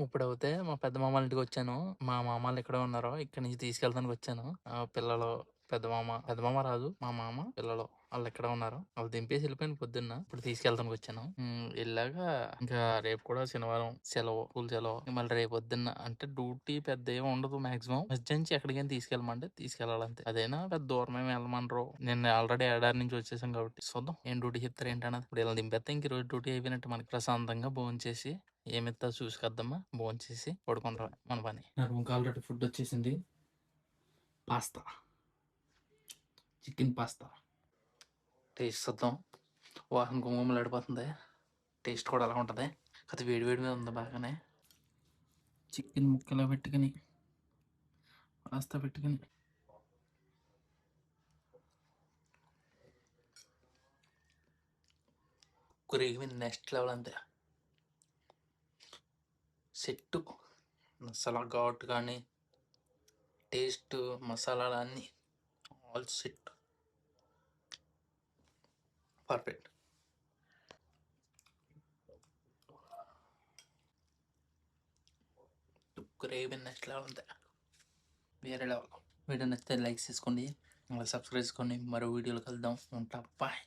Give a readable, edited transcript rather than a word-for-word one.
ఇప్పుడైతే మా పెద్ద మామోళ్ళ ఇంటికొచ్చాను. మా మామోళ్ళు ఇక్కడే ఉన్నారు. ఇక్కడి నుంచి తీసుకెళ్ళడానికొచ్చాను. పిల్లలు, పెద్ద మామ రాదు. మా మామ, పిల్లలు ఆళ్ళిక్కడే ఉన్నారు. ఆళ్ళు దింపేసి ఎళ్ళిపోయాను పొద్దున్న. ఇప్పుడు తీసుకెళ్ళడానికొచ్చాను. ఎళ్ళాక ఇంకా రేపు కూడా శనివారం సెలవు. స్కూల్ సెలవు. మళ్ళీ రేపొద్దున్న అంటే డ్యూటీ పెద్ద ఏమి ఉండదు మాక్సిమం. మధ్యాహ్నం ఎక్కడికైనా తీసుకెళ్ళమంటే తీసుకెళ్ళాలంతే. అదైనా పెద్ద దూరమేమి వెళ్ళమనరు. నేను ఆల్రెడీ ఏడారి నుంచి వచ్చేసాం కాబట్టి చూద్దాం. ఏం డ్యూటీ చెప్తారు ఏంటన్నది. ఇప్పుడు ఈళ్ళని దింపేత్తే ఇంక ఈరోజు డ్యూటీ అయిపోయినట్టు మనకి. ప్రశాంతంగా భోంచేసి ఏమిత్తా చూసుకొద్దామా భోంచేసి పడుకుంటామే మన పని. నా రూమ్కి ఆల్రెడీ ఫుడ్ వచ్చేసింది. పాస్తా, చికెన్ పాస్తా టేస్ట్ చూద్దాం. వాసన గుమగుమలాడిపోతుంది. టేస్ట్ కూడా అలా ఉంటుంది. కాకపోతే వేడి వేడి మీద ఉంది బాగానే. చికెన్ ముక్కలో పెట్టుకుని పాస్తా పెట్టుకుని గ్రేవీ నెక్స్ట్ లెవెల్ అంతే. సెట్టు మసాలా ఘాటు కానీ టేస్ట్ మసాలాలు అన్నీ all set perfect. Gravy next level అంతే, వేరే లెవెల్. వీడియో నచ్చితే లైక్ చేసుకోండి, సబ్స్క్రైబ్ చేసుకోండి. మరో వీడియోలో కలుద్దాం. ఉంటా, బాయ్.